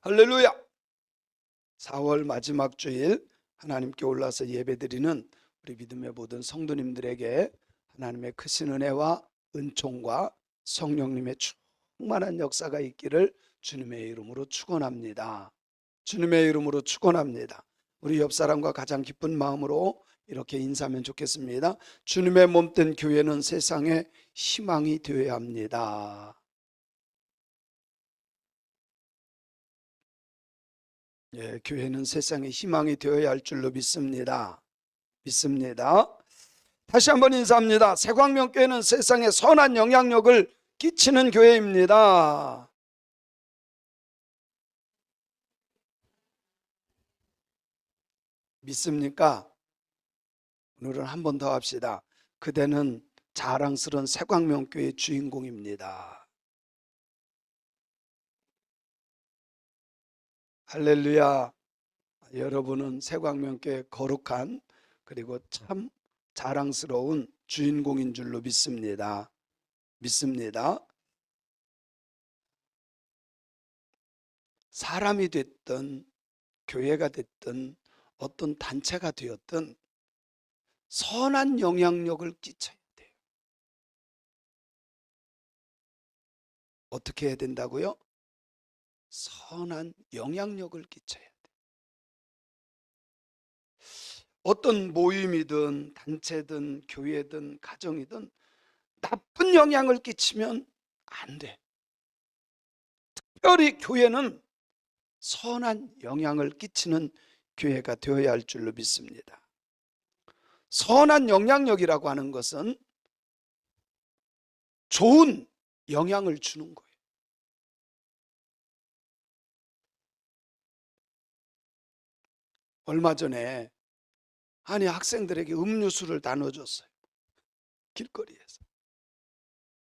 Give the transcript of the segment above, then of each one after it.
할렐루야. 4월 마지막 주일 하나님께 올라서 예배드리는 우리 믿음의 모든 성도님들에게 하나님의 크신 은혜와 은총과 성령님의 충만한 역사가 있기를 주님의 이름으로 축원합니다. 주님의 이름으로 축원합니다. 우리 옆사람과 가장 기쁜 마음으로 이렇게 인사하면 좋겠습니다. 주님의 몸된 교회는 세상의 희망이 되어야 합니다. 교회는 세상의 희망이 되어야 할 줄로 믿습니다. 다시 한번 인사합니다. 새광명교회는 세상에 선한 영향력을 끼치는 교회입니다. 믿습니까? 오늘은 한 번 더 합시다. 그대는 자랑스러운 새광명교회의 주인공입니다. 할렐루야. 여러분은 새광명교회 거룩한 그리고 참 자랑스러운 주인공인 줄로 믿습니다. 사람이 됐든 교회가 됐든 어떤 단체가 되었든 선한 영향력을 끼쳐야 돼요. 어떻게 해야 된다고요? 선한 영향력을 끼쳐야 돼. 어떤 모임이든 단체든 교회든 가정이든 나쁜 영향을 끼치면 안 돼. 특별히 교회는 선한 영향을 끼치는 교회가 되어야 할 줄로 믿습니다. 선한 영향력이라고 하는 것은 좋은 영향을 주는 거예요. 얼마 전에 학생들에게 음료수를 나눠줬어요. 길거리에서.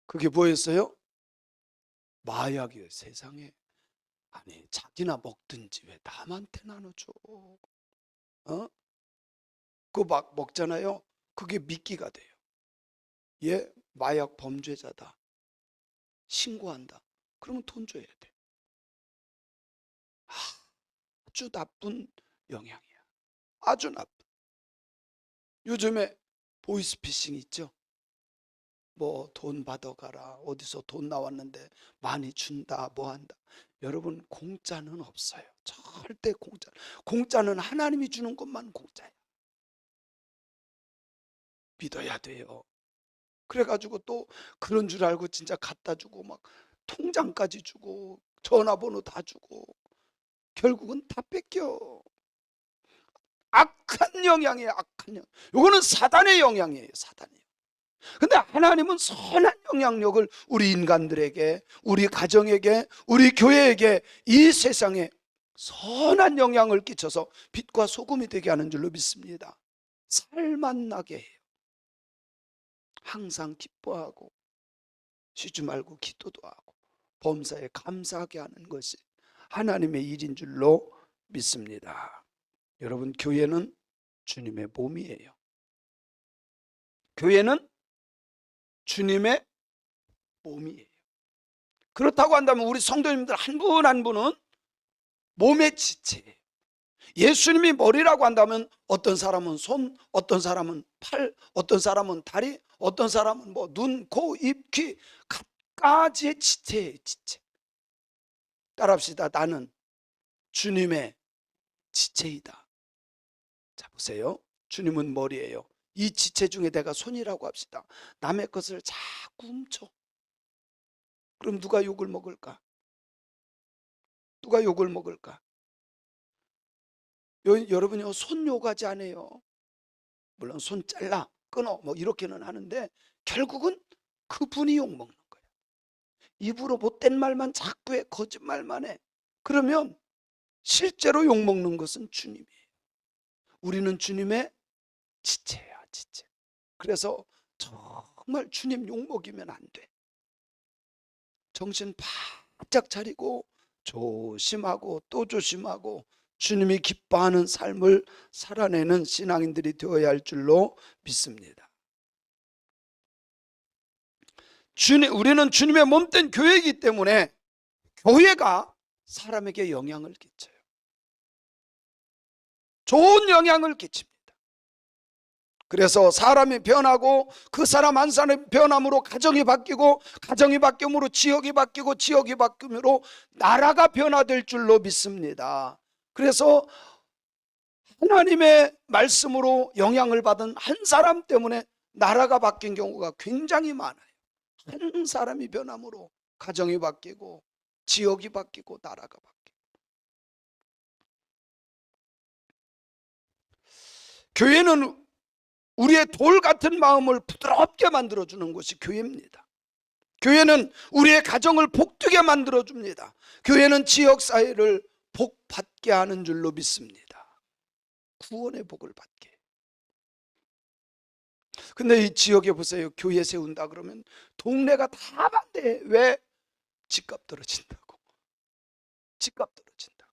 그게 뭐였어요? 마약이에요. 세상에. 자기나 먹든지 왜 남한테 나눠줘? 그거 막 먹잖아요. 그게 미끼가 돼요. 얘 마약 범죄자다. 신고한다. 그러면 돈 줘야 돼. 아주 나쁜 영향이야. 아주 나쁜. 요즘에 보이스피싱 있죠? 뭐 돈 받아가라. 어디서 돈 나왔는데 많이 준다. 뭐 한다. 여러분, 공짜는 없어요. 절대 공짜는 하나님이 주는 것만 공짜야. 믿어야 돼요. 그래가지고 또 그런 줄 알고 진짜 갖다 주고 막 통장까지 주고 전화번호 다 주고 결국은 다 뺏겨. 악한 영향이에요. 악한 영향. 이거는 사단의 영향이에요. 사단이에요. 근데 하나님은 선한 영향력을 우리 인간들에게, 우리 가정에게, 우리 교회에게, 이 세상에 선한 영향을 끼쳐서 빛과 소금이 되게 하는 줄로 믿습니다. 살맛나게 해요. 항상 기뻐하고 쉬지 말고 기도도 하고 범사에 감사하게 하는 것이 하나님의 일인 줄로 믿습니다. 여러분, 교회는 주님의 몸이에요. 교회는 주님의 몸이에요. 그렇다고 한다면 우리 성도님들 한 분 한 분은 몸의 지체예요. 예수님이 머리라고 한다면 어떤 사람은 손, 어떤 사람은 팔, 어떤 사람은 다리, 어떤 사람은 뭐 눈, 코, 입, 귀, 각가지의 지체예요. 지체. 따라합시다. 나는 주님의 지체이다. 자, 보세요. 주님은 머리예요. 이 지체 중에 내가 손이라고 합시다. 남의 것을 자꾸 훔쳐. 그럼 누가 욕을 먹을까? 누가 욕을 먹을까? 여러분이 손 욕하지 않아요. 물론 손 잘라, 끊어 뭐 이렇게는 하는데 결국은 그분이 욕 먹는 거예요. 입으로 못된 말만 자꾸 해, 거짓말만 해. 그러면 실제로 욕 먹는 것은 주님이에요. 우리는 주님의 지체야, 지체. 그래서 정말 주님 욕 먹이면 안 돼. 정신 바짝 차리고 조심하고 또 조심하고 주님이 기뻐하는 삶을 살아내는 신앙인들이 되어야 할 줄로 믿습니다. 우리는 주님의 몸된 교회이기 때문에 교회가 사람에게 영향을 끼쳐요. 좋은 영향을 끼칩니다. 그래서 사람이 변하고 그 사람 한 사람의 변함으로 가정이 바뀌고 가정이 바뀌므로 지역이 바뀌고 지역이 바뀌므로 나라가 변화될 줄로 믿습니다. 그래서 하나님의 말씀으로 영향을 받은 한 사람 때문에 나라가 바뀐 경우가 굉장히 많아요. 한 사람이 변함으로 가정이 바뀌고 지역이 바뀌고 나라가 바뀌고. 교회는 우리의 돌 같은 마음을 부드럽게 만들어주는 것이 교회입니다. 교회는 우리의 가정을 복되게 만들어줍니다. 교회는 지역사회를 복받게 하는 줄로 믿습니다. 구원의 복을 받게. 근데 이 지역에 보세요. 교회 세운다 그러면 동네가 다 반대해. 왜? 집값 떨어진다고. 집값 떨어진다고.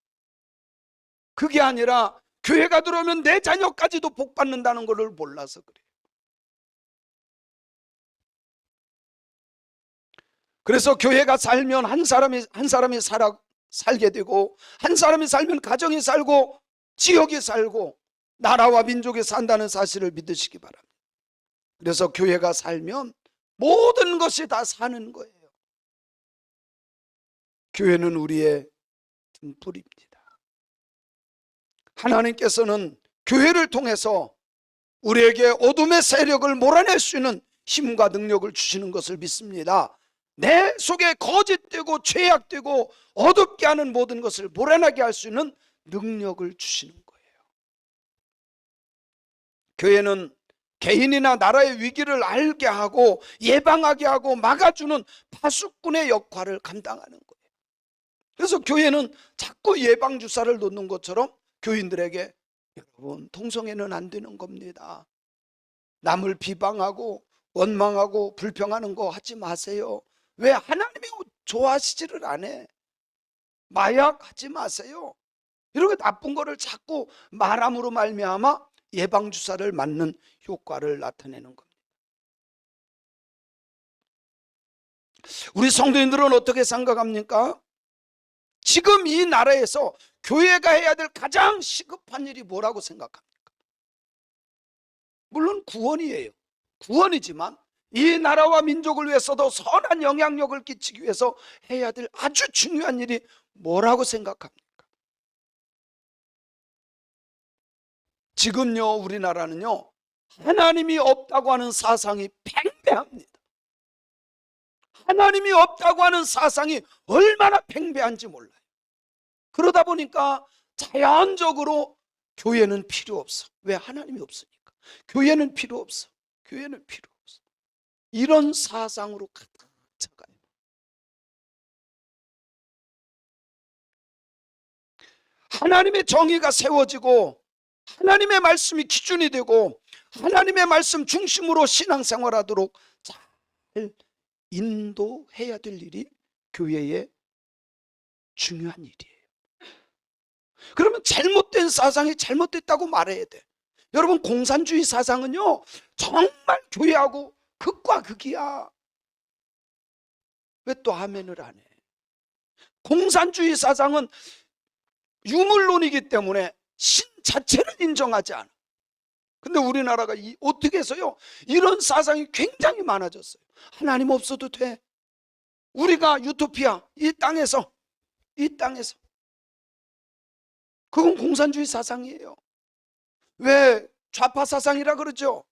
그게 아니라 교회가 들어오면 내 자녀까지도 복 받는다는 것을 몰라서 그래요. 그래서 교회가 살면 한 사람이 살게 되고, 한 사람이 살면 가정이 살고 지역이 살고 나라와 민족이 산다는 사실을 믿으시기 바랍니다. 그래서 교회가 살면 모든 것이 다 사는 거예요. 교회는 우리의 등불입니다. 하나님께서는 교회를 통해서 우리에게 어둠의 세력을 몰아낼 수 있는 힘과 능력을 주시는 것을 믿습니다. 내 속에 거짓되고 죄악되고 어둡게 하는 모든 것을 몰아내게 할 수 있는 능력을 주시는 거예요. 교회는 개인이나 나라의 위기를 알게 하고 예방하게 하고 막아주는 파수꾼의 역할을 감당하는 거예요. 그래서 교회는 자꾸 예방주사를 놓는 것처럼 교인들에게, 여러분, 동성애는 안 되는 겁니다. 남을 비방하고 원망하고 불평하는 거 하지 마세요. 왜? 하나님이 좋아하시지를 않아. 마약 하지 마세요. 이렇게 나쁜 거를 자꾸 말함으로 말미암아 예방주사를 맞는 효과를 나타내는 겁니다. 우리 성도님들은 어떻게 생각합니까? 지금 이 나라에서 교회가 해야 될 가장 시급한 일이 뭐라고 생각합니까? 물론 구원이에요. 구원이지만 이 나라와 민족을 위해서도 선한 영향력을 끼치기 위해서 해야 될 아주 중요한 일이 뭐라고 생각합니까? 지금요, 우리나라는요, 하나님이 없다고 하는 사상이 팽배합니다. 하나님이 없다고 하는 사상이 얼마나 팽배한지 몰라요. 그러다 보니까 자연적으로 교회는 필요 없어. 왜? 하나님이 없으니까. 교회는 필요 없어. 교회는 필요 없어. 이런 사상으로 가득 차가요. 하나님의 정의가 세워지고 하나님의 말씀이 기준이 되고 하나님의 말씀 중심으로 신앙생활하도록 잘 인도해야 될 일이 교회의 중요한 일이에요. 그러면 잘못된 사상이 잘못됐다고 말해야 돼. 여러분, 공산주의 사상은요, 정말 교회하고 극과 극이야. 왜 또 아멘을 안 해? 공산주의 사상은 유물론이기 때문에 신 자체를 인정하지 않아. 근데 우리나라가 어떻게 해서요, 이런 사상이 굉장히 많아졌어요. 하나님 없어도 돼. 우리가 유토피아, 이 땅에서 그건 공산주의 사상이에요. 왜 좌파 사상이라 그러죠?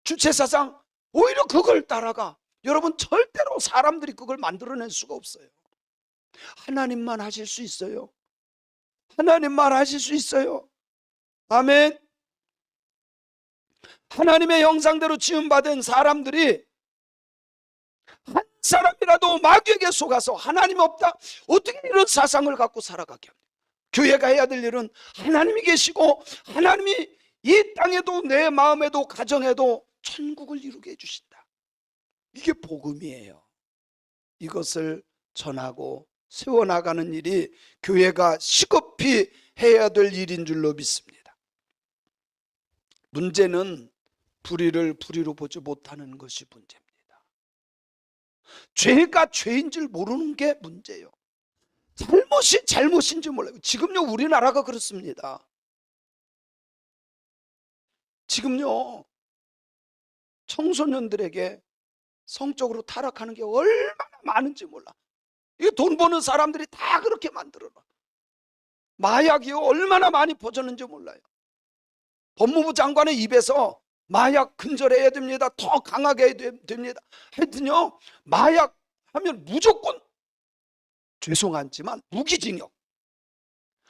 주체 사상, 오히려 그걸 따라가. 여러분, 절대로 사람들이 그걸 만들어낼 수가 없어요. 하나님만 하실 수 있어요. 하나님만 하실 수 있어요. 아멘. 하나님의 형상대로 지음받은 사람들이 한 사람이라도 마귀에게 속아서 하나님 없다, 어떻게 이런 사상을 갖고 살아가게 합니까? 교회가 해야 될 일은 하나님이 계시고 하나님이 이 땅에도 내 마음에도 가정에도 천국을 이루게 해주신다. 이게 복음이에요. 이것을 전하고 세워나가는 일이 교회가 시급히 해야 될 일인 줄로 믿습니다. 문제는 불의를 불의로 보지 못하는 것이 문제입니다. 죄가 죄인 줄 모르는 게 문제예요. 잘못이 잘못인지 몰라요. 지금요 우리나라가 그렇습니다. 지금요 청소년들에게 성적으로 타락하는 게 얼마나 많은지 몰라. 이게 돈 버는 사람들이 다 그렇게 만들어놔. 마약이요 얼마나 많이 퍼졌는지 몰라요. 법무부 장관의 입에서 마약 근절해야 됩니다, 더 강하게 해야 됩니다. 하여튼요 마약 하면 무조건, 죄송하지만 무기징역.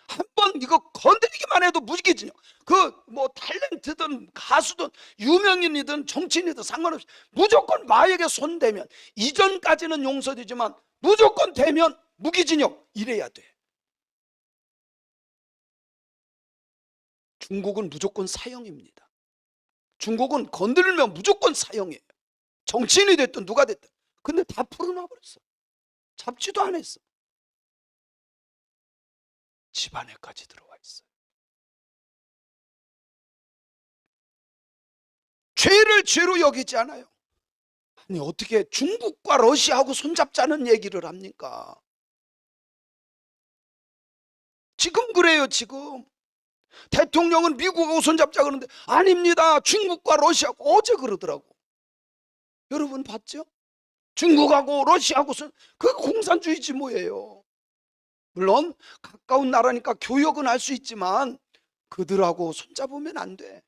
한 번 이거 건드리기만 해도 무기징역. 그 뭐 탤런트든 가수든 유명인이든 정치인이든 상관없이 무조건 마약에 손대면, 이전까지는 용서되지만 무조건 되면 무기징역 이래야 돼. 중국은 무조건 사형입니다. 중국은 건드리면 무조건 사형이에요. 정치인이 됐든 누가 됐든. 근데 다 풀어놔버렸어. 잡지도 안 했어. 집안에까지 들어와 있어요. 죄를 죄로 여기지 않아요. 아니 어떻게 중국과 러시아하고 손잡자는 얘기를 합니까? 지금 그래요. 지금 대통령은 미국하고 손잡자 그러는데 아닙니다, 중국과 러시아하고. 어제 그러더라고. 여러분 봤죠? 중국하고 러시아하고 그 공산주의지 뭐예요. 물론 가까운 나라니까 교역은 할 수 있지만 그들하고 손잡으면 안 돼.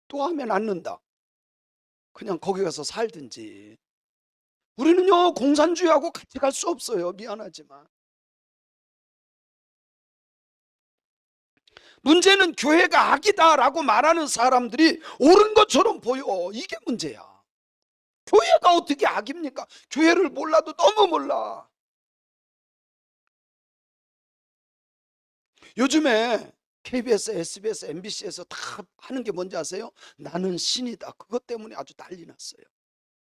또 하면 않는다. 그냥 거기 가서 살든지. 우리는요 공산주의하고 같이 갈 수 없어요. 미안하지만. 문제는 교회가 악이다라고 말하는 사람들이 옳은 것처럼 보여. 이게 문제야. 교회가 어떻게 악입니까? 교회를 몰라도 너무 몰라. 요즘에 KBS, SBS, MBC에서 다 하는 게 뭔지 아세요? 나는 신이다. 그것 때문에 아주 난리 났어요.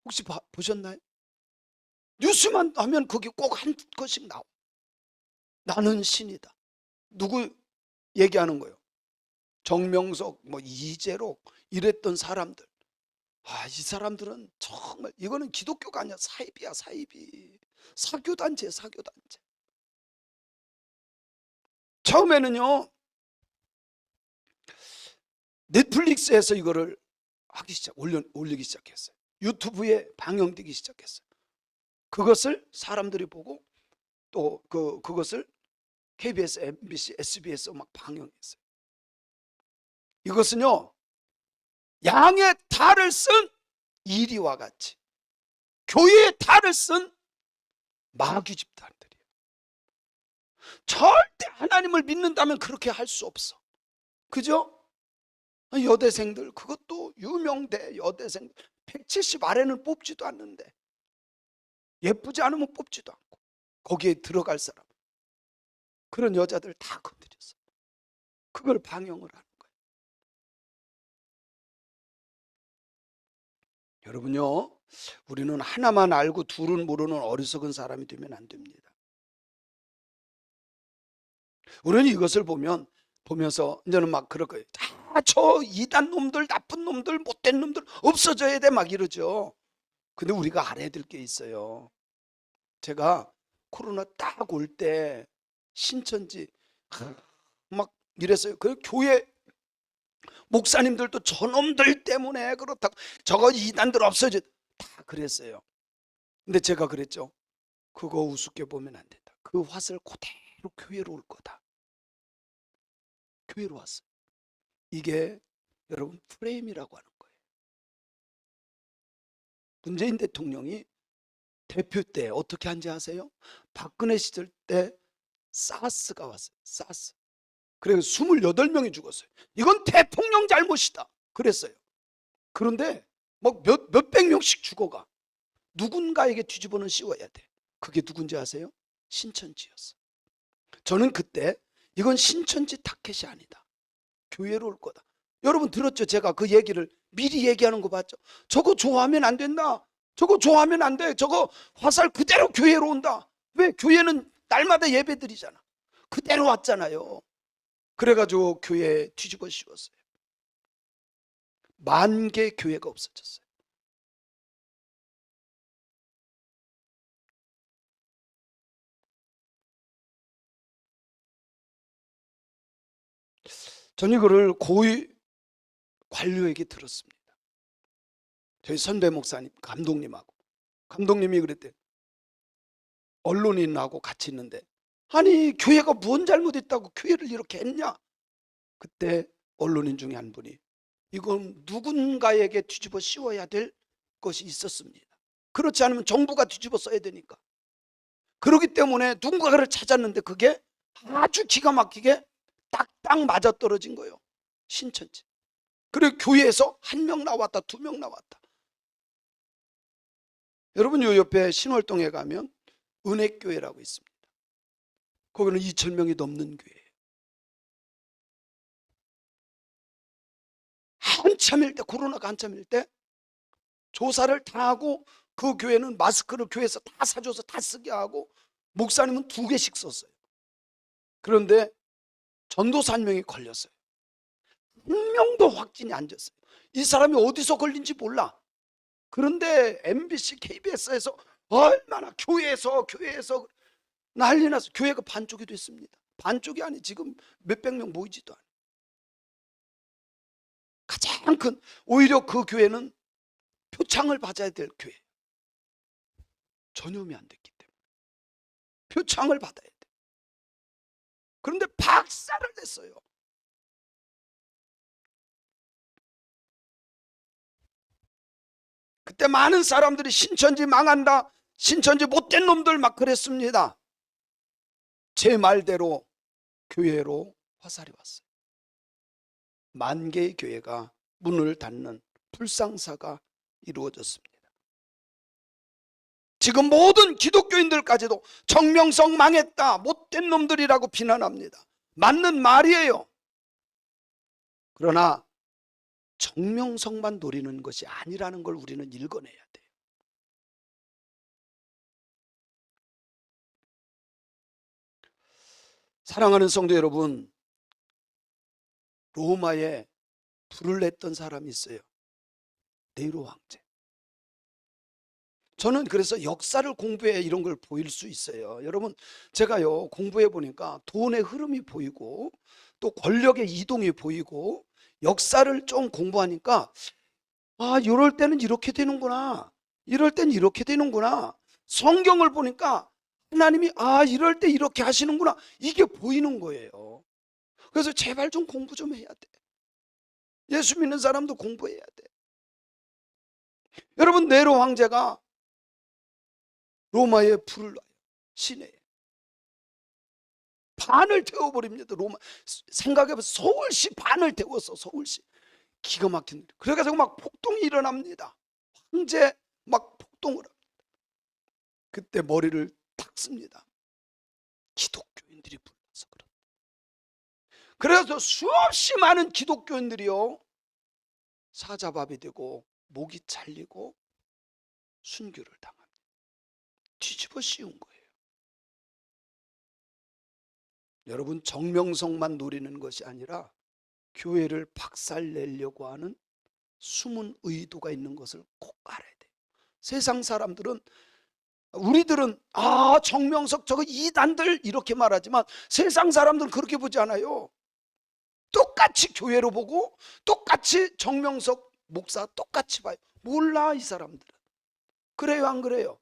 혹시 보셨나요? 뉴스만 하면 거기 꼭 한 것씩 나와. 나는 신이다. 누구 얘기하는 거예요? 정명석, 뭐 이재록 이랬던 사람들. 이 사람들은 정말 이거는 기독교가 아니야. 사입이야, 사입이. 사교단체, 사교단체. 처음에는요 넷플릭스에서 이거를 올리기 시작했어요. 유튜브에 방영되기 시작했어요. 그것을 사람들이 보고 또 그것을 KBS, MBC, SBS 막 방영했어요. 이것은요 양의 탈을 쓴 이리와 같이 교회의 탈을 쓴 마귀 집단들이에요. 절대 하나님을 믿는다면 그렇게 할 수 없어. 그죠? 여대생들, 그것도 유명대 여대생들 170 아래는 뽑지도 않는데, 예쁘지 않으면 뽑지도 않고 거기에 들어갈 사람, 그런 여자들 다 건드렸어. 그걸 방영을 하는 거예요. 여러분요 우리는 하나만 알고 둘은 모르는 어리석은 사람이 되면 안 됩니다. 우리는 이것을 보면서 이제는 막 그럴 거예요. 저 이단 놈들, 나쁜 놈들, 못된 놈들 없어져야 돼 막 이러죠. 근데 우리가 알아야 될 게 있어요. 제가 코로나 딱 올 때 신천지 막 이랬어요. 그 교회 목사님들도 저놈들 때문에 그렇다고, 저거 이단들 없어져, 다 그랬어요. 근데 제가 그랬죠. 그거 우습게 보면 안 된다. 그 화살 그대로 교회로 올 거다. 교회로 왔어요. 이게 여러분 프레임이라고 하는 거예요. 문재인 대통령이 대표 때 어떻게 한지 아세요? 박근혜 시절 때 사스가 왔어요. 사스. 그래서 28명이 죽었어요. 이건 대통령 잘못이다 그랬어요. 그런데 막 몇백 명씩 죽어가. 누군가에게 뒤집어는 씌워야 돼. 그게 누군지 아세요? 신천지였어. 저는 그때 이건 신천지 타켓이 아니다, 교회로 올 거다. 여러분 들었죠? 제가 그 얘기를 미리 얘기하는 거 봤죠? 저거 좋아하면 안 된다. 저거 좋아하면 안 돼. 저거 화살 그대로 교회로 온다. 왜? 교회는 날마다 예배 드리잖아. 그대로 왔잖아요. 그래가지고 교회에 뒤집어 씌웠어요. 10,000개 교회가 없어졌어요. 저는 이거를 고위 관료에게 들었습니다. 저희 선배 목사님, 감독님이 그랬대. 언론인하고 같이 있는데, 아니 교회가 뭔 잘못했다고 교회를 이렇게 했냐? 그때 언론인 중에 한 분이, 이건 누군가에게 뒤집어 씌워야 될 것이 있었습니다. 그렇지 않으면 정부가 뒤집어 써야 되니까. 그렇기 때문에 누군가를 찾았는데 그게 아주 기가 막히게 딱딱 맞아떨어진 거예요. 신천지. 그리고 교회에서 1명 나왔다, 2명 나왔다. 여러분, 요 옆에 신월동에 가면 은혜교회라고 있습니다. 거기는 2,000명이 넘는 교회예요. 한참일 때, 코로나가 한참일 때 조사를 다 하고, 그 교회는 마스크를 교회에서 다 사줘서 다 쓰게 하고, 목사님은 2개씩 썼어요. 그런데 전도사 1명이 걸렸어요. 1명도 확진이 안 됐어요. 이 사람이 어디서 걸린지 몰라. 그런데 MBC, KBS에서 얼마나 교회에서 난리 나서 교회가 반쪽이 됐습니다. 반쪽이 아니, 지금 몇백 명 모이지도 않아요. 가장 큰, 오히려 그 교회는 표창을 받아야 될 교회. 전염이 안 됐기 때문에 표창을 받아야 돼. 그런데 박살을 냈어요. 그때 많은 사람들이 신천지 망한다, 신천지 못된 놈들 막 그랬습니다. 제 말대로 교회로 화살이 왔어요. 10,000개의 교회가 문을 닫는 불상사가 이루어졌습니다. 지금 모든 기독교인들까지도 정명성 망했다, 못된 놈들이라고 비난합니다. 맞는 말이에요. 그러나 정명성만 노리는 것이 아니라는 걸 우리는 읽어내야 돼요. 사랑하는 성도 여러분, 로마에 불을 냈던 사람이 있어요. 네로 황제. 저는 그래서 역사를 공부해 이런 걸 보일 수 있어요. 여러분, 제가요 공부해 보니까 돈의 흐름이 보이고 또 권력의 이동이 보이고, 역사를 좀 공부하니까, 아, 이럴 때는 이렇게 되는구나, 이럴 때는 이렇게 되는구나. 성경을 보니까 하나님이 이럴 때 이렇게 하시는구나, 이게 보이는 거예요. 그래서 제발 좀 공부 좀 해야 돼. 예수 믿는 사람도 공부해야 돼. 여러분, 네로 황제가 로마에 불을 놔요. 시내에 반을 태워버립니다. 로마, 생각해보세요. 서울시 반을 태웠어. 서울시. 기가 막힌 일. 그래가지고 막 폭동이 일어납니다. 황제 막 폭동을 합니다. 그때 머리를 탁 씁니다. 기독교인들이 불러서 그렇다. 그래서 수없이 많은 기독교인들이요 사자밥이 되고 목이 잘리고 순교를 당합니다. 뒤집어 씌운 거예요. 여러분, 정명성만 노리는 것이 아니라 교회를 박살내려고 하는 숨은 의도가 있는 것을 꼭 알아야 돼요. 세상 사람들은, 우리들은 정명석 저거 이단들 이렇게 말하지만, 세상 사람들은 그렇게 보지 않아요. 똑같이 교회로 보고 똑같이 정명석 목사 똑같이 봐요. 몰라, 이 사람들은. 그래요, 안 그래요?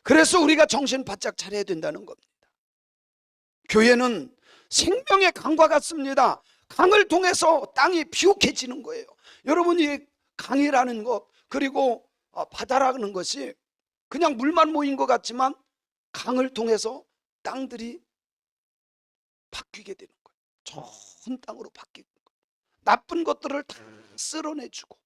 그래서 우리가 정신 바짝 차려야 된다는 겁니다. 교회는 생명의 강과 같습니다. 강을 통해서 땅이 비옥해지는 거예요. 여러분이 강이라는 것, 그리고 바다라는 것이 그냥 물만 모인 것 같지만 강을 통해서 땅들이 바뀌게 되는 거예요. 좋은 땅으로 바뀌는 거예요. 나쁜 것들을 다 쓸어내주고,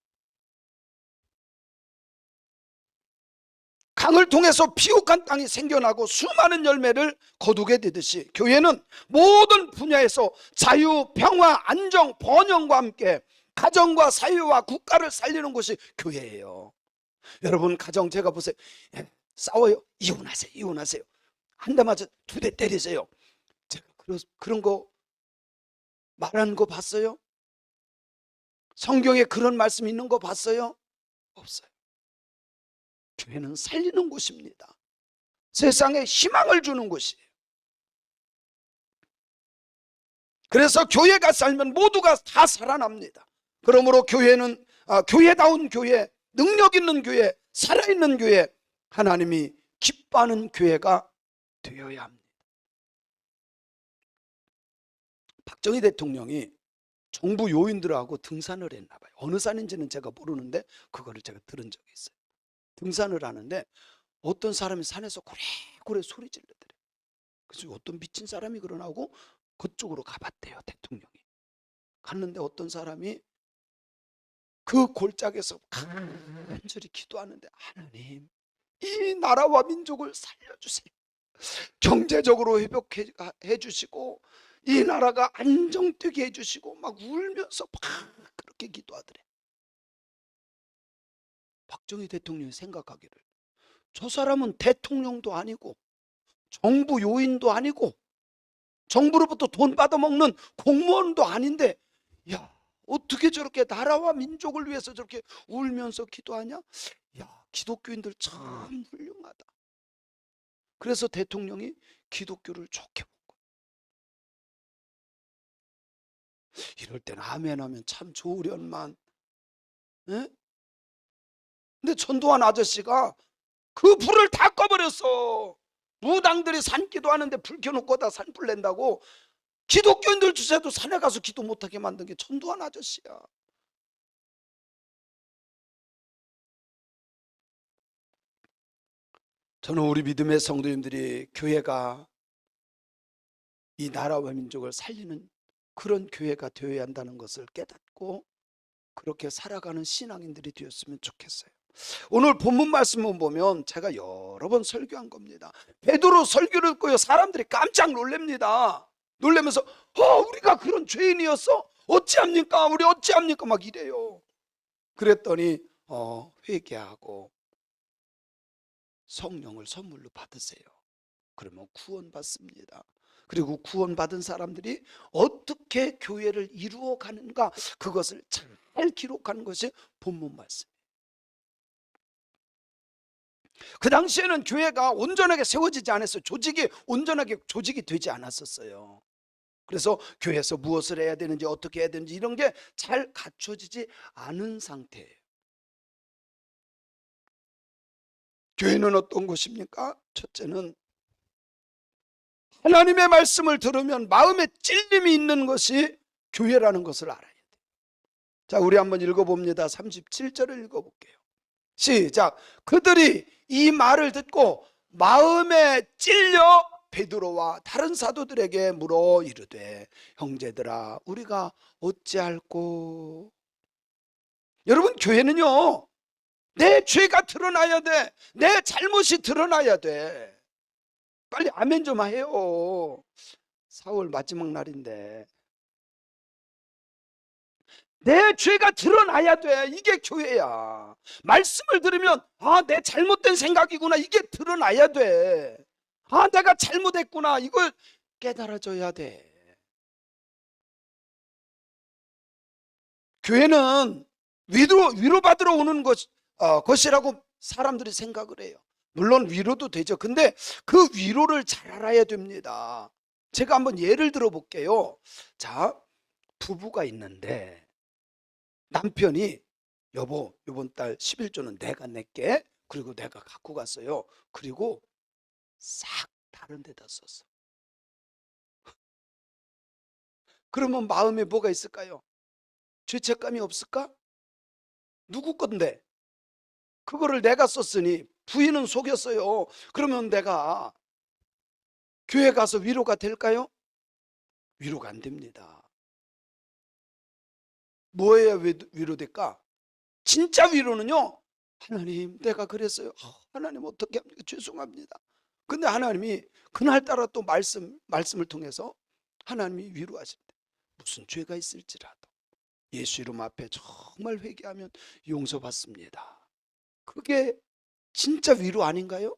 강을 통해서 비옥한 땅이 생겨나고 수많은 열매를 거두게 되듯이, 교회는 모든 분야에서 자유, 평화, 안정, 번영과 함께 가정과 사회와 국가를 살리는 것이 교회예요. 여러분, 가정 제가 보세요. 싸워요, 이혼하세요, 이혼하세요. 한 대 맞아 2대 때리세요. 제가 그런 거 말하는 거 봤어요? 성경에 그런 말씀 있는 거 봤어요? 없어요. 교회는 살리는 곳입니다. 세상에 희망을 주는 곳이에요. 그래서 교회가 살면 모두가 다 살아납니다. 그러므로 교회는 교회다운 교회, 능력 있는 교회, 살아있는 교회, 하나님이 기뻐하는 교회가 되어야 합니다. 박정희 대통령이 정부 요인들하고 등산을 했나 봐요. 어느 산인지는 제가 모르는데 그거를 제가 들은 적이 있어요. 등산을 하는데 어떤 사람이 산에서 고래고래 소리 질러더래요. 그래서 어떤 미친 사람이 그러나고 그쪽으로 가봤대요. 대통령이 갔는데 어떤 사람이 그 골짜기에서 간절히 기도하는데, 하나님, 이 나라와 민족을 살려주세요. 경제적으로 회복해 주시고 이 나라가 안정되게 해주시고 막 울면서 막 그렇게 기도하더래. 박정희 대통령이 생각하기를, 저 사람은 대통령도 아니고 정부 요인도 아니고 정부로부터 돈 받아먹는 공무원도 아닌데, 야, 어떻게 저렇게 나라와 민족을 위해서 저렇게 울면서 기도하냐? 야, 기독교인들 참 훌륭하다. 그래서 대통령이 기독교를 좋게 본 거예요. 이럴 땐 아멘 하면 참 좋으련만. 에? 근데 전두환 아저씨가 그 불을 다 꺼버렸어. 무당들이 산기도 하는데 불 켜놓고 다 산불 낸다고 기독교인들 주세도 산에 가서 기도 못하게 만든 게 전두환 아저씨야. 저는 우리 믿음의 성도님들이 교회가 이 나라와 민족을 살리는 그런 교회가 되어야 한다는 것을 깨닫고 그렇게 살아가는 신앙인들이 되었으면 좋겠어요. 오늘 본문 말씀을 보면 제가 여러 번 설교한 겁니다. 베드로 설교를 듣고요, 사람들이 깜짝 놀랍니다. 놀라면서 우리가 그런 죄인이었어? 어찌합니까? 우리 어찌합니까? 막 이래요. 그랬더니 회개하고 성령을 선물로 받으세요. 그러면 구원받습니다. 그리고 구원받은 사람들이 어떻게 교회를 이루어 가는가, 그것을 잘 기록하는 것이 본문 말씀이에요. 그 당시에는 교회가 온전하게 세워지지 않았어요. 조직이 온전하게 조직이 되지 않았었어요. 그래서 교회에서 무엇을 해야 되는지 어떻게 해야 되는지 이런 게 잘 갖춰지지 않은 상태예요. 교회는 어떤 곳입니까? 첫째는 하나님의 말씀을 들으면 마음에 찔림이 있는 것이 교회라는 것을 알아야 돼요. 자, 우리 한번 읽어봅니다. 37절을 읽어볼게요. 시작. 그들이 이 말을 듣고 마음에 찔려 베드로와 다른 사도들에게 물어 이르되, 형제들아, 우리가 어찌할꼬? 여러분, 교회는요, 내 죄가 드러나야 돼. 내 잘못이 드러나야 돼. 빨리 아멘 좀 해요. 4월 마지막 날인데 내 죄가 드러나야 돼. 이게 교회야. 말씀을 들으면 내 잘못된 생각이구나, 이게 드러나야 돼. 내가 잘못했구나, 이걸 깨달아져야 돼. 교회는 위로받으러 오는 것이라고 사람들이 생각을 해요. 물론 위로도 되죠. 근데 그 위로를 잘 알아야 됩니다. 제가 한번 예를 들어 볼게요. 자, 부부가 있는데 남편이, 여보, 이번 달 11조는 내가 낼게. 그리고 내가 갖고 갔어요. 그리고 싹 다른 데다 썼어. 그러면 마음에 뭐가 있을까요? 죄책감이 없을까? 누구 건데? 그거를 내가 썼으니 부인은 속였어요. 그러면 내가 교회 가서 위로가 될까요? 위로가 안 됩니다. 뭐해야 위로될까? 진짜 위로는요, 하나님, 내가 그랬어요. 하나님, 어떻게 합니까? 죄송합니다. 근데 하나님이 그날따라 또 말씀을 통해서 하나님이 위로하신대. 무슨 죄가 있을지라도 예수 이름 앞에 정말 회개하면 용서받습니다. 그게 진짜 위로 아닌가요?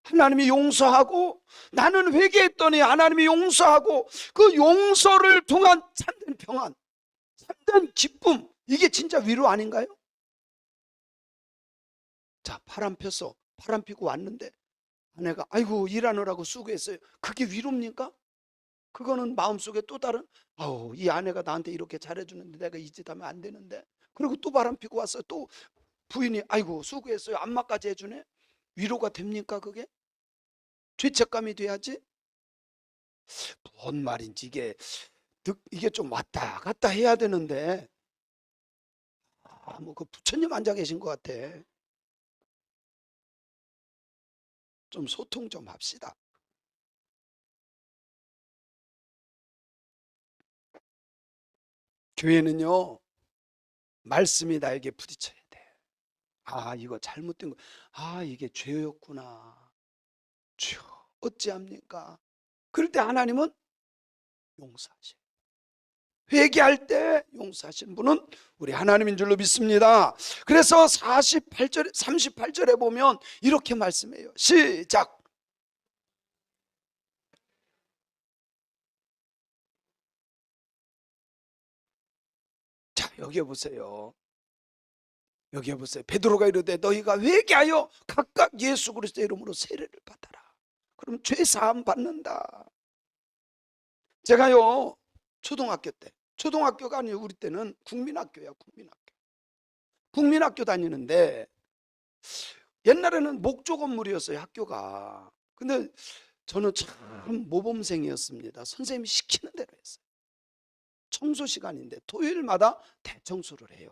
하나님이 용서하고 나는 회개했더니 하나님이 용서하고 그 용서를 통한 참된 평안, 참된 기쁨, 이게 진짜 위로 아닌가요? 자, 바람 폈어. 바람 피고 왔는데 아내가 아이고 일하느라고 수고했어요. 그게 위로입니까? 그거는 마음속에 또 다른, 아우 이 아내가 나한테 이렇게 잘해주는데 내가 이 짓 하면 안 되는데, 그리고 또 바람 피고 왔어요. 또 부인이 아이고 수고했어요 안마까지 해주네. 위로가 됩니까 그게? 죄책감이 돼야지. 뭔 말인지 이게 좀 왔다 갔다 해야 되는데, 뭐 그 부처님 앉아 계신 것 같아. 좀 소통 좀 합시다. 교회는요 말씀이 나에게 부딪혀야 돼. 아 이거 잘못된 거, 아 이게 죄였구나. 주여 어찌합니까? 그럴 때 하나님은 용서하셔. 회개할 때 용서하시는 분은 우리 하나님인 줄로 믿습니다. 그래서 38절에 보면 이렇게 말씀해요. 시작. 자, 여기 보세요. 여기 보세요. 베드로가 이르되 너희가 회개하여 각각 예수 그리스도의 이름으로 세례를 받아라. 그럼 죄 사함 받는다. 제가요 초등학교 때, 초등학교가 아니에요. 우리 때는 국민학교야, 국민학교. 국민학교 다니는데 옛날에는 목조 건물이었어요, 학교가. 근데 저는 참 모범생이었습니다. 선생님이 시키는 대로 했어요. 청소 시간인데 토요일마다 대청소를 해요.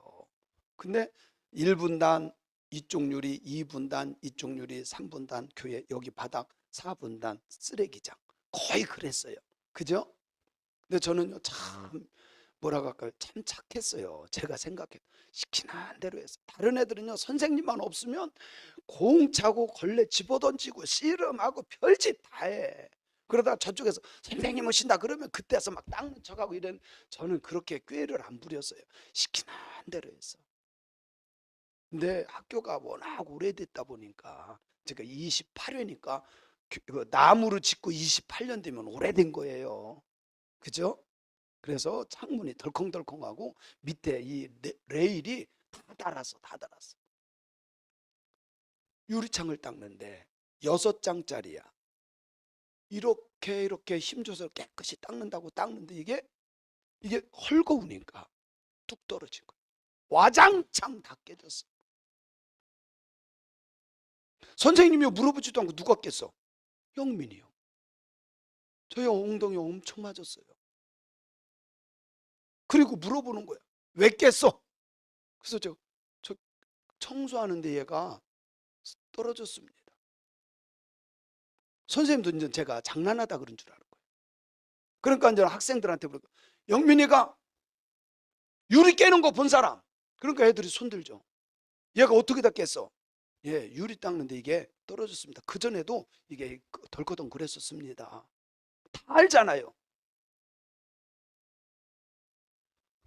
근데 1분단 이쪽 유리, 2분단 이쪽 유리, 3분단 교회, 여기 바닥, 4분단 쓰레기장, 거의 그랬어요. 그죠? 근데 저는요 참 뭐라고 할까요? 참 착했어요. 제가 생각해 시키는 대로 했어요. 다른 애들은요 선생님만 없으면 공 차고 걸레 집어던지고 씨름하고 별짓 다 해. 그러다 저쪽에서 선생님 오신다 그러면 그때서 막 닦는 척하고 이런, 저는 그렇게 꾀를 안 부렸어요. 시키는 대로 했어. 근데 학교가 워낙 오래됐다 보니까, 제가 28회니까 나무로 짓고 28년 되면 오래된 거예요. 그죠? 그래서 창문이 덜컹덜컹하고 밑에 이 레일이 다 달았어, 다 달았어. 유리창을 닦는데 6장짜리야. 이렇게 힘줘서 깨끗이 닦는다고 닦는데 이게 헐거우니까 뚝 떨어진 거야. 와장창 다 깨졌어. 선생님이 물어보지도 않고 누가 깼어? 영민이요. 저희 엉덩이 엄청 맞았어요. 그리고 물어보는 거야. 왜 깼어? 그래서 저 청소하는데 얘가 떨어졌습니다. 선생님도 이제 제가 장난하다 그런 줄 아는 거예요. 그러니까 이제 학생들한테 물어요. 영민이가 유리 깨는 거 본 사람? 그러니까 애들이 손들죠. 얘가 어떻게 다 깼어? 예, 유리 닦는데 이게 떨어졌습니다. 그전에도 이게 덜커덩 그랬었습니다. 다 알잖아요.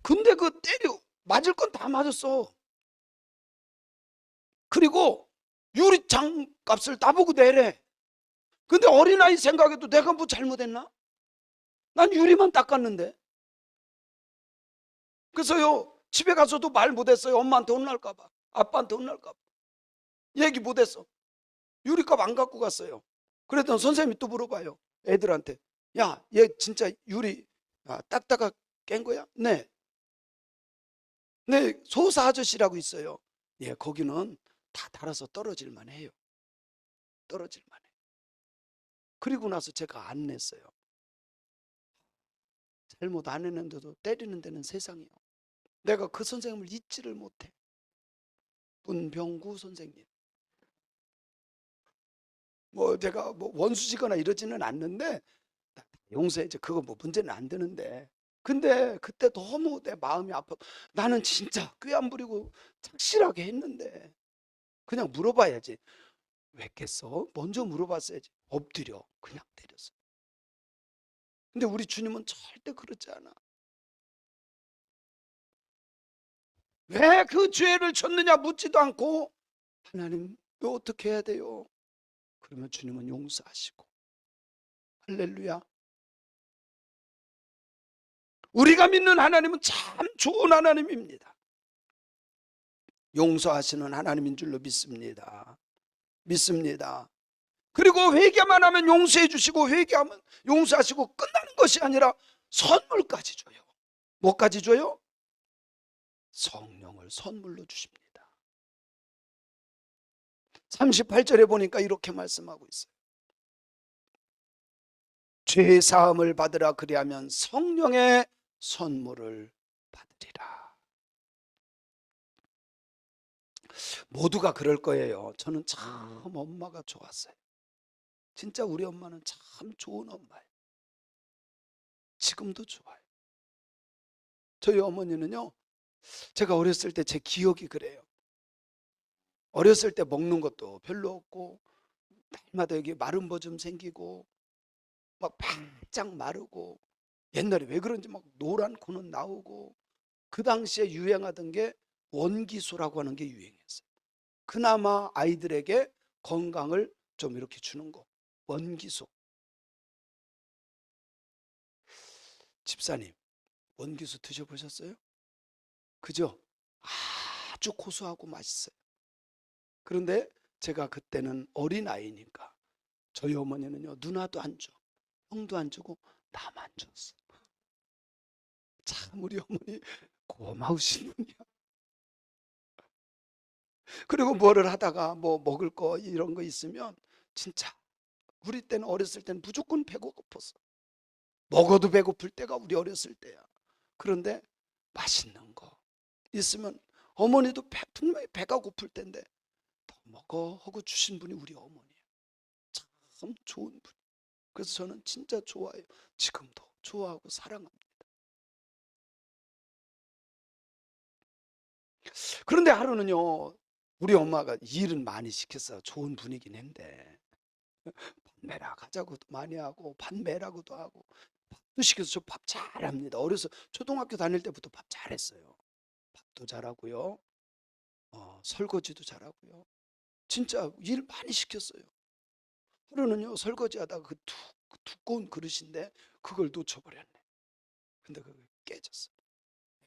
근데 그 맞을 건 다 맞았어. 그리고 유리창 값을 나보고 내래. 근데 어린아이 생각해도 내가 뭐 잘못했나? 난 유리만 닦았는데. 그래서요 집에 가서도 말 못했어요. 엄마한테 혼날까봐, 아빠한테 혼날까봐 얘기 못했어. 유리값 안 갖고 갔어요. 그랬더니 선생님이 또 물어봐요. 애들한테, 야, 얘 진짜 유리 닦다가 깬 거야? 네. 네, 소사 아저씨라고 있어요. 예, 거기는 다 달아서 떨어질만 해요. 떨어질만 해. 그리고 나서 제가 안 냈어요. 잘못 안 했는데도 때리는 데는 세상이요. 내가 그 선생님을 잊지를 못해. 문병구 선생님. 뭐 제가 뭐 원수지거나 이러지는 않는데 용서해줘. 그거 뭐 문제는 안 되는데. 근데 그때 너무 내 마음이 아파. 나는 진짜 꾀 안 부리고 착실하게 했는데 그냥 물어봐야지. 왜 깼어? 먼저 물어봤어야지. 엎드려 그냥 때렸어. 근데 우리 주님은 절대 그렇지 않아. 왜 그 죄를 졌느냐 묻지도 않고, 하나님 왜 어떻게 해야 돼요? 그러면 주님은 용서하시고. 할렐루야. 우리가 믿는 하나님은 참 좋은 하나님입니다. 용서하시는 하나님인 줄로 믿습니다. 믿습니다. 그리고 회개만 하면 용서해 주시고 회개하면 용서하시고 끝나는 것이 아니라 선물까지 줘요. 뭐까지 줘요? 성령을 선물로 주십니다. 38절에 보니까 이렇게 말씀하고 있어요. 죄 사함을 받으라. 그리하면 성령의 선물을 받으리라. 모두가 그럴 거예요. 저는 참 엄마가 좋았어요. 진짜 우리 엄마는 참 좋은 엄마예요. 지금도 좋아요. 저희 어머니는요, 제가 어렸을 때 제 기억이 그래요. 어렸을 때 먹는 것도 별로 없고 날마다 여기 마른 버 좀 생기고 막 바짝 마르고, 옛날에 왜 그런지 막 노란 코는 나오고, 그 당시에 유행하던 게 원기수라고 하는 게 유행했어요. 그나마 아이들에게 건강을 좀 이렇게 주는 거, 원기수. 집사님, 원기수 드셔보셨어요? 그죠? 아주 고소하고 맛있어요. 그런데 제가 그때는 어린아이니까 저희 어머니는요, 누나도 안 줘, 형도 안 주고 나만 줬어. 참 우리 어머니 고마우신 분이야. 그리고 뭐를 하다가 뭐 먹을 거 이런 거 있으면 진짜 우리 때는, 어렸을 때는 무조건 배고팠어. 먹어도 배고플 때가 우리 어렸을 때야. 그런데 맛있는 거 있으면 어머니도 분명히 배가 고플 때인데 더 먹어 하고 주신 분이 우리 어머니예요. 참 좋은 분. 그래서 저는 진짜 좋아해요. 지금도 좋아하고 사랑합니다. 그런데 하루는요, 우리 엄마가 일은 많이 시켰어요. 좋은 분이긴 한데 판매라 가자고도 많이 하고 판매라고도 하고 밥도 시켜서 저 밥 잘합니다. 어려서 초등학교 다닐 때부터 밥 잘했어요. 밥도 잘하고요, 설거지도 잘하고요. 진짜 일 많이 시켰어요. 하루는요, 설거지하다가 그 두꺼운 그릇인데 그걸 놓쳐버렸네. 근데 그게 깨졌어요.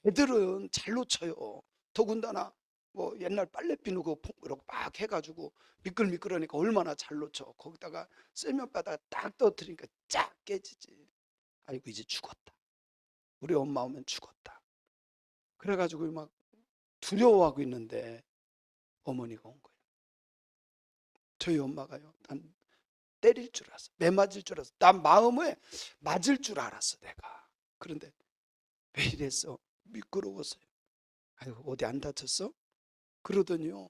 애들은 잘 놓쳐요. 더군다나 뭐 옛날 빨래 비누고 이렇게 막 해가지고 미끌미끌하니까 얼마나 잘 놓쳐. 거기다가 셀면바닥 딱 떨어뜨리니까 쫙 깨지지. 아이고 이제 죽었다. 우리 엄마 오면 죽었다. 그래가지고 막 두려워하고 있는데 어머니가 온 거예요. 저희 엄마가요, 난 때릴 줄 알았어. 매 맞을 줄 알았어. 난 마음에 맞을 줄 알았어 내가. 그런데 왜 이랬어? 미끄러웠어요. 아이고 어디 안 다쳤어? 그러더니요,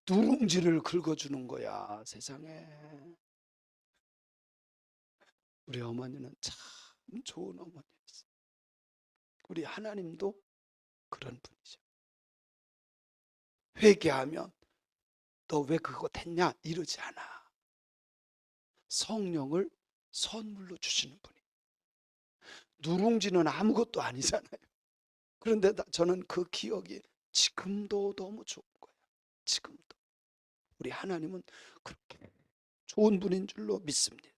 누룽지를 긁어주는 거야. 세상에. 우리 어머니는 참 좋은 어머니였어. 우리 하나님도 그런 분이죠. 회개하면 너 왜 그거 됐냐 이러지 않아. 성령을 선물로 주시는 분이. 누룽지는 아무것도 아니잖아요. 그런데 저는 그 기억이 지금도 너무 좋은 거예요. 지금도. 우리 하나님은 그렇게 좋은 분인 줄로 믿습니다.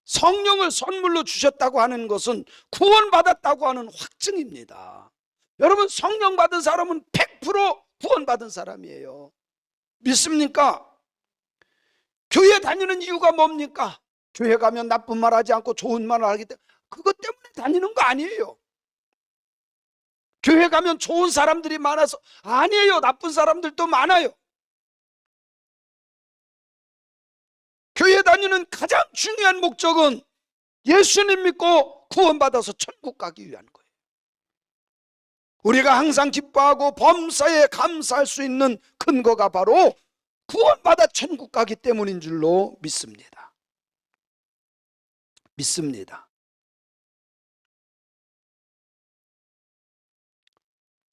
성령을 선물로 주셨다고 하는 것은 구원받았다고 하는 확증입니다. 여러분, 성령 받은 사람은 100% 구원받은 사람이에요. 믿습니까? 교회 다니는 이유가 뭡니까? 교회 가면 나쁜 말 하지 않고 좋은 말을 하기 때문에, 그것 때문에 다니는 거 아니에요. 교회 가면 좋은 사람들이 많아서 아니에요. 나쁜 사람들도 많아요. 교회 다니는 가장 중요한 목적은 예수님 믿고 구원받아서 천국 가기 위한 거예요. 우리가 항상 기뻐하고 범사에 감사할 수 있는 근거가 바로 구원받아 천국 가기 때문인 줄로 믿습니다. 믿습니다.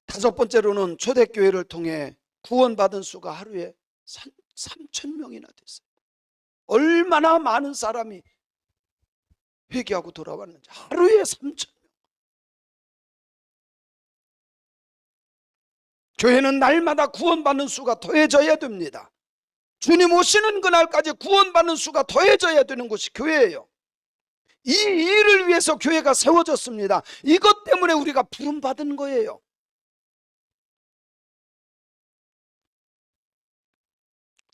다섯 번째로는 초대교회를 통해 구원받은 수가 하루에 3,000명이나 됐어요. 얼마나 많은 사람이 회개하고 돌아왔는지. 하루에 3,000명. 교회는 날마다 구원받는 수가 더해져야 됩니다. 주님 오시는 그날까지 구원받는 수가 더해져야 되는 곳이 교회예요. 이 일을 위해서 교회가 세워졌습니다. 이것 때문에 우리가 부름받은 거예요.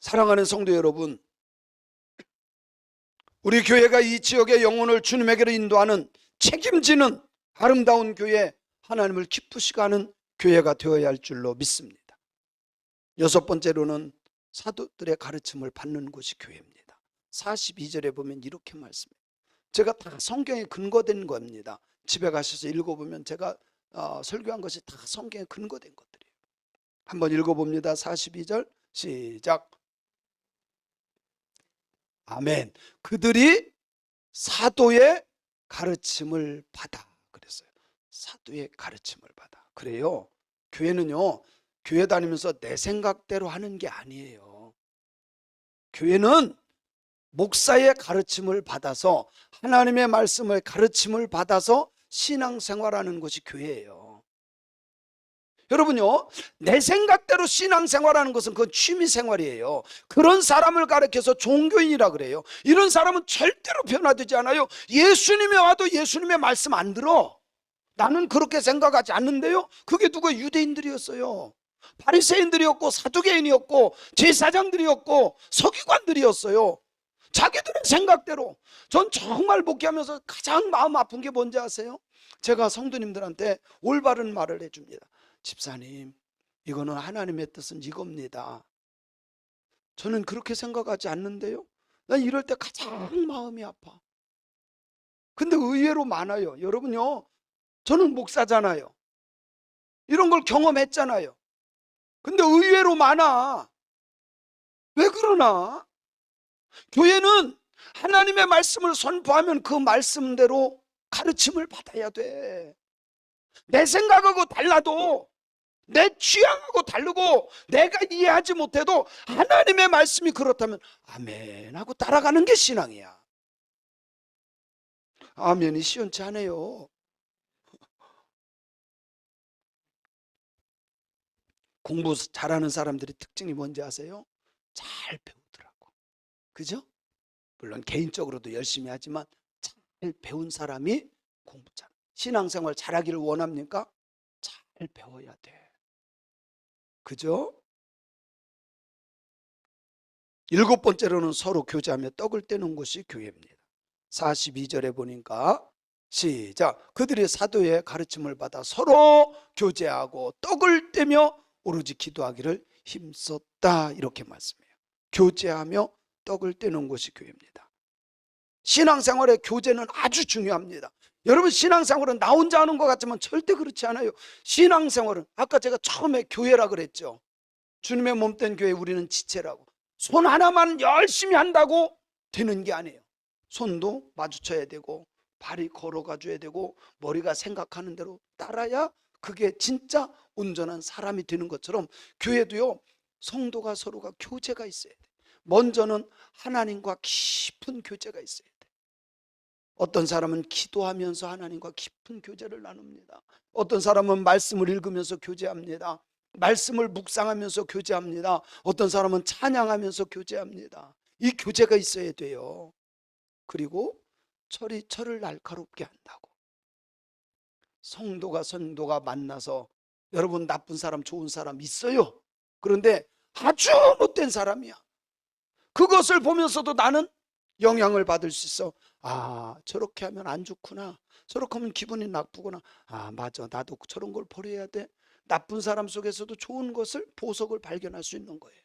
사랑하는 성도 여러분, 우리 교회가 이 지역의 영혼을 주님에게로 인도하는 책임지는 아름다운 교회, 하나님을 기쁘시게 하는 교회가 되어야 할 줄로 믿습니다. 여섯 번째로는 사도들의 가르침을 받는 곳이 교회입니다. 42절에 보면 이렇게 말씀해요. 제가 다 성경에 근거된 겁니다. 집에 가셔서 읽어보면 제가 설교한 것이 다 성경에 근거된 것들이에요. 한번 읽어봅니다. 42절 시작. 아멘. 그들이 사도의 가르침을 받아. 그랬어요. 사도의 가르침을 받아. 그래요. 교회는요, 교회 다니면서 내 생각대로 하는 게 아니에요. 교회는 목사의 가르침을 받아서, 하나님의 말씀의 가르침을 받아서 신앙생활하는 것이 교회예요. 여러분요, 내 생각대로 신앙생활하는 것은 그건 취미생활이에요. 그런 사람을 가르쳐서 종교인이라 그래요. 이런 사람은 절대로 변화되지 않아요. 예수님이 와도 예수님의 말씀 안 들어. 나는 그렇게 생각하지 않는데요. 그게 누가 유대인들이었어요. 바리새인들이었고 사두개인이었고 제사장들이었고 서기관들이었어요. 자기들의 생각대로. 전 정말 목회하면서 가장 마음 아픈 게 뭔지 아세요? 제가 성도님들한테 올바른 말을 해줍니다. 집사님, 이거는 하나님의 뜻은 이겁니다. 저는 그렇게 생각하지 않는데요. 난 이럴 때 가장 마음이 아파. 근데 의외로 많아요. 여러분요, 저는 목사잖아요. 이런 걸 경험했잖아요. 근데 의외로 많아. 왜 그러나? 교회는 하나님의 말씀을 선포하면 그 말씀대로 가르침을 받아야 돼. 내 생각하고 달라도, 내 취향하고 다르고 내가 이해하지 못해도 하나님의 말씀이 그렇다면 아멘 하고 따라가는 게 신앙이야. 아멘이 시원치 않아요. 공부 잘하는 사람들의 특징이 뭔지 아세요? 잘 배우더라고. 그죠? 물론 개인적으로도 열심히 하지만 잘 배운 사람이 공부 잘. 신앙생활 잘하기를 원합니까? 잘 배워야 돼. 그죠? 일곱 번째로는 서로 교제하며 떡을 떼는 곳이 교회입니다. 42절에 보니까 시작. 그들이 사도의 가르침을 받아 서로 교제하고 떡을 떼며 오로지 기도하기를 힘썼다. 이렇게 말씀해요. 교제하며 떡을 떼는 곳이 교회입니다. 신앙생활의 교제는 아주 중요합니다. 여러분, 신앙생활은 나 혼자 하는 것 같지만 절대 그렇지 않아요. 신앙생활은 아까 제가 처음에 교회라 그랬죠. 주님의 몸된 교회, 우리는 지체라고. 손 하나만 열심히 한다고 되는 게 아니에요. 손도 마주쳐야 되고 발이 걸어가 줘야 되고 머리가 생각하는 대로 따라야 그게 진짜 온전한 사람이 되는 것처럼 교회도요, 성도가 서로가 교제가 있어야 돼. 먼저는 하나님과 깊은 교제가 있어야 돼. 어떤 사람은 기도하면서 하나님과 깊은 교제를 나눕니다. 어떤 사람은 말씀을 읽으면서 교제합니다. 말씀을 묵상하면서 교제합니다. 어떤 사람은 찬양하면서 교제합니다. 이 교제가 있어야 돼요. 그리고 철이 철을 날카롭게 한다고. 성도가 만나서, 여러분 나쁜 사람 좋은 사람 있어요. 그런데 아주 못된 사람이야. 그것을 보면서도 나는 영향을 받을 수 있어. 아, 저렇게 하면 안 좋구나. 저렇게 하면 기분이 나쁘구나. 아, 맞아. 나도 저런 걸 버려야 돼. 나쁜 사람 속에서도 좋은 것을, 보석을 발견할 수 있는 거예요.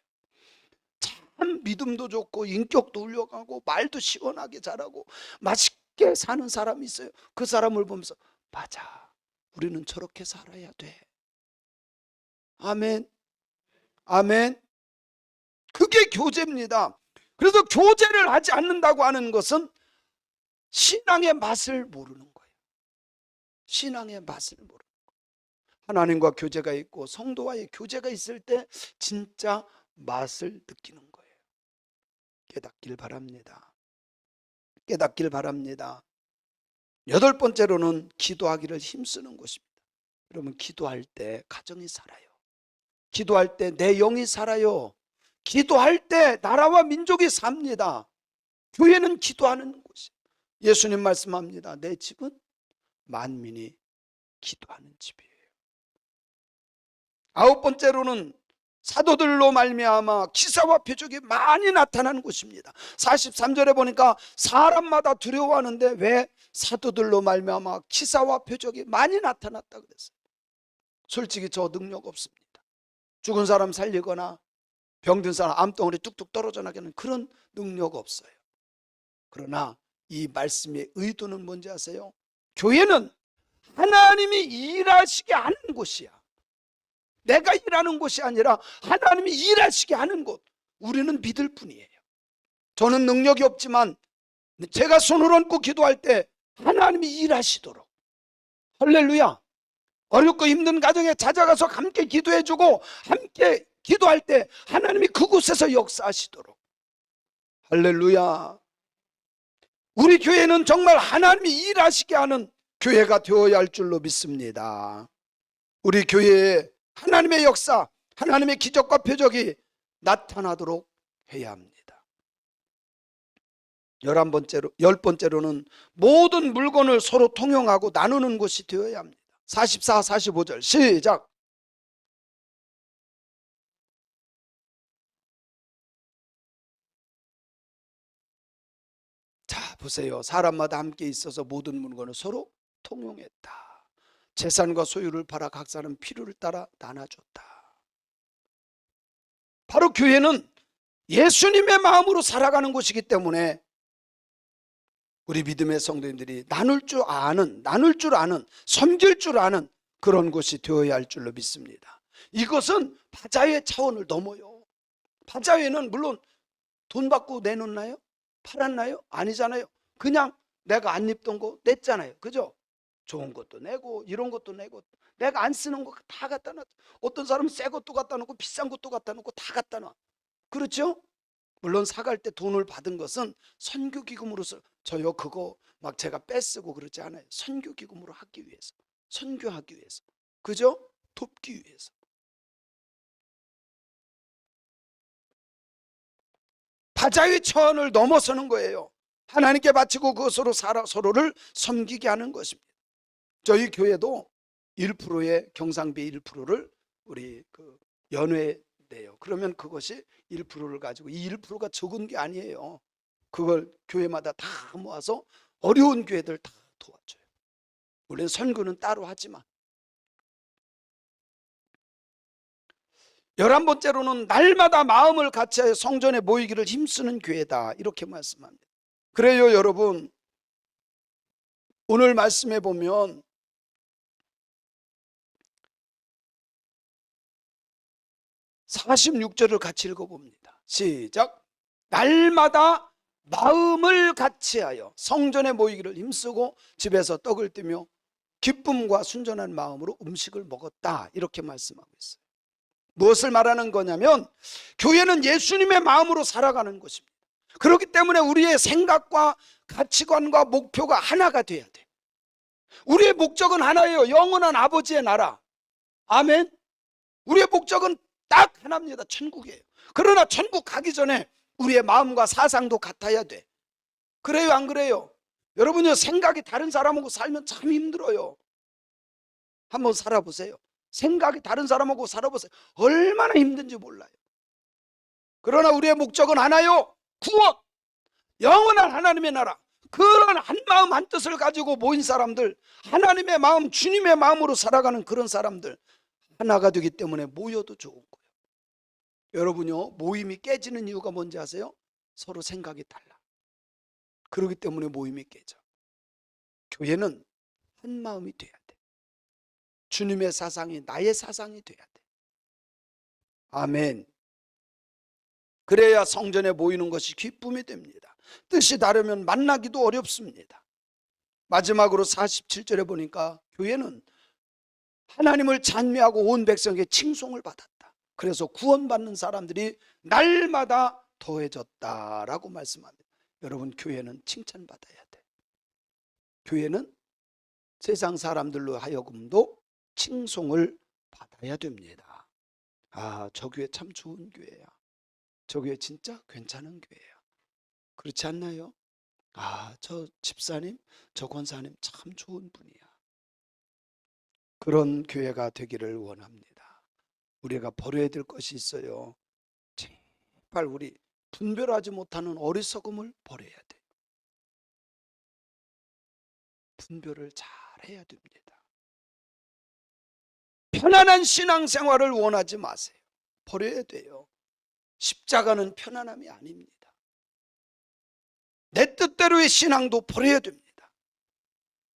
참 믿음도 좋고 인격도 훌륭하고 말도 시원하게 잘하고 맛있게 사는 사람이 있어요. 그 사람을 보면서 맞아. 우리는 저렇게 살아야 돼. 아멘. 아멘. 그게 교제입니다. 그래서 교제를 하지 않는다고 하는 것은 신앙의 맛을 모르는 거예요. 신앙의 맛을 모르는 거예요. 하나님과 교제가 있고 성도와의 교제가 있을 때 진짜 맛을 느끼는 거예요. 깨닫길 바랍니다. 깨닫길 바랍니다. 여덟 번째로는 기도하기를 힘쓰는 것입니다. 여러분, 기도할 때 가정이 살아요. 기도할 때 내 영이 살아요. 기도할 때 나라와 민족이 삽니다. 교회는 기도하는 곳이에요. 예수님 말씀합니다. 내 집은 만민이 기도하는 집이에요. 아홉 번째로는 사도들로 말미암아 기사와 표적이 많이 나타나는 곳입니다. 43절에 보니까 사람마다 두려워하는데 왜 사도들로 말미암아 기사와 표적이 많이 나타났다 그랬어요. 솔직히 저 능력 없습니다. 죽은 사람 살리거나 병든 사람 암덩어리 뚝뚝 떨어져 나가는 그런 능력 없어요. 그러나 이 말씀의 의도는 뭔지 아세요? 교회는 하나님이 일하시게 하는 곳이야. 내가 일하는 곳이 아니라 하나님이 일하시게 하는 곳. 우리는 믿을 뿐이에요. 저는 능력이 없지만 제가 손을 얹고 기도할 때 하나님이 일하시도록, 할렐루야, 어렵고 힘든 가정에 찾아가서 함께 기도해주고 함께 기도할 때 하나님이 그곳에서 역사하시도록, 할렐루야. 우리 교회는 정말 하나님이 일하시게 하는 교회가 되어야 할 줄로 믿습니다. 우리 교회에 하나님의 역사, 하나님의 기적과 표적이 나타나도록 해야 합니다. 10번째로는 모든 물건을 서로 통용하고 나누는 곳이 되어야 합니다. 44, 45절 시작. 자, 보세요. 사람마다 함께 있어서 모든 물건을 서로 통용했다. 재산과 소유를 팔아 각 사람 필요를 따라 나눠줬다. 바로 교회는 예수님의 마음으로 살아가는 곳이기 때문에 우리 믿음의 성도님들이 나눌 줄 아는, 섬길 줄 아는 그런 곳이 되어야 할 줄로 믿습니다. 이것은 바자회의 차원을 넘어요. 바자회는 물론 돈 받고 내놓나요? 팔았나요? 아니잖아요. 그냥 내가 안 입던 거 냈잖아요. 그죠? 좋은 것도 내고 이런 것도 내고 내가 안 쓰는 거 다 갖다 놔. 어떤 사람은 새 것도 갖다 놓고 비싼 것도 갖다 놓고 다 갖다 놔. 그렇죠? 물론 사갈 때 돈을 받은 것은 선교기금으로서 저요 그거 막 제가 뺏쓰고 그러지 않아요. 선교기금으로 하기 위해서, 선교하기 위해서, 그죠? 돕기 위해서. 바자의 차원을 넘어서는 거예요. 하나님께 바치고 그것으로 서로를 섬기게 하는 것입니다. 저희 교회도 1%의 경상비 1%를 우리 연회돼요. 그러면 그것이 1%를 가지고 이 1%가 적은 게 아니에요. 그걸 교회마다 다 모아서 어려운 교회들 다 도와줘요. 물론 선교는 따로 하지만. 11번째로는 날마다 마음을 같이하여 성전에 모이기를 힘쓰는 교회다, 이렇게 말씀합니다. 그래요 여러분, 오늘 말씀해 보면 46절을 같이 읽어봅니다. 시작. 날마다 마음을 같이하여 성전에 모이기를 힘쓰고 집에서 떡을 띠며 기쁨과 순전한 마음으로 음식을 먹었다, 이렇게 말씀하고 있어요. 무엇을 말하는 거냐면 교회는 예수님의 마음으로 살아가는 것입니다. 그렇기 때문에 우리의 생각과 가치관과 목표가 하나가 돼야 돼. 우리의 목적은 하나예요. 영원한 아버지의 나라. 아멘. 우리의 목적은 딱 하나입니다. 천국이에요. 그러나 천국 가기 전에 우리의 마음과 사상도 같아야 돼. 그래요 안 그래요? 여러분요, 생각이 다른 사람하고 살면 참 힘들어요. 한번 살아보세요. 생각이 다른 사람하고 살아보세요. 얼마나 힘든지 몰라요. 그러나 우리의 목적은 하나요. 구원, 영원한 하나님의 나라. 그런 한 마음 한 뜻을 가지고 모인 사람들, 하나님의 마음, 주님의 마음으로 살아가는 그런 사람들, 하나가 되기 때문에 모여도 좋은 거예요. 여러분요, 모임이 깨지는 이유가 뭔지 아세요? 서로 생각이 달라. 그렇기 때문에 모임이 깨져. 교회는 한 마음이 돼야 돼. 주님의 사상이 나의 사상이 돼야 돼. 아멘. 그래야 성전에 모이는 것이 기쁨이 됩니다. 뜻이 다르면 만나기도 어렵습니다. 마지막으로 47절에 보니까 교회는 하나님을 찬미하고 온 백성에게 칭송을 받았다. 그래서 구원받는 사람들이 날마다 더해졌다라고 말씀합니다. 여러분, 교회는 칭찬받아야 돼. 교회는 세상 사람들로 하여금도 칭송을 받아야 됩니다. 아, 저 교회 참 좋은 교회야. 저 교회 진짜 괜찮은 교회야. 그렇지 않나요? 아, 저 집사님, 저 권사님 참 좋은 분이야. 그런 교회가 되기를 원합니다. 우리가 버려야 될 것이 있어요. 제발 우리 분별하지 못하는 어리석음을 버려야 돼요. 분별을 잘 해야 됩니다. 편안한 신앙생활을 원하지 마세요. 버려야 돼요. 십자가는 편안함이 아닙니다. 내 뜻대로의 신앙도 버려야 됩니다.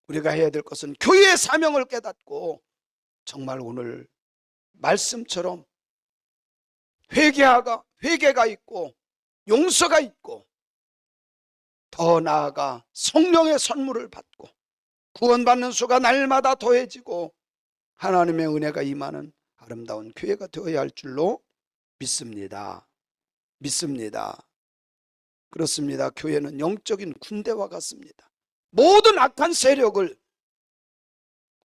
우리가 해야 될 것은 교회의 사명을 깨닫고 정말 오늘 말씀처럼 회개가 있고 용서가 있고 더 나아가 성령의 선물을 받고 구원받는 수가 날마다 더해지고 하나님의 은혜가 임하는 아름다운 교회가 되어야 할 줄로 믿습니다. 그렇습니다. 교회는 영적인 군대와 같습니다. 모든 악한 세력을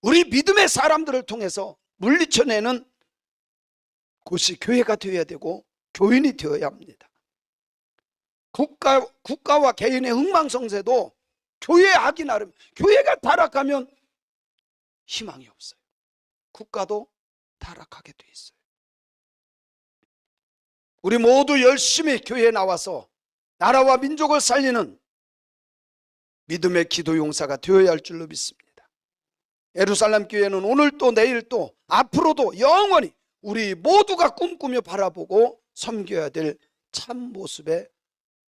우리 믿음의 사람들을 통해서 물리쳐내는 곳이 교회가 되어야 되고 교인이 되어야 합니다. 국가와 개인의 흥망성쇠도 교회하기 나름. 교회가 타락하면 희망이 없어요. 국가도 타락하게 돼 있어요. 우리 모두 열심히 교회에 나와서 나라와 민족을 살리는 믿음의 기도 용사가 되어야 할 줄로 믿습니다. 예루살렘 교회는 오늘도 내일도 앞으로도 영원히 우리 모두가 꿈꾸며 바라보고 섬겨야 될 참 모습의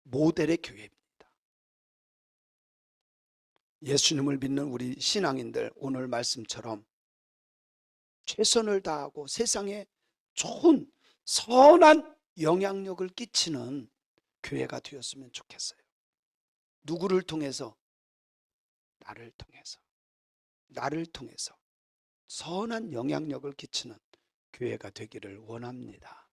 모델의 교회입니다. 예수님을 믿는 우리 신앙인들, 오늘 말씀처럼 최선을 다하고 세상에 좋은 선한 영향력을 끼치는 교회가 되었으면 좋겠어요. 누구를 통해서? 나를 통해서 선한 영향력을 끼치는 교회가 되기를 원합니다.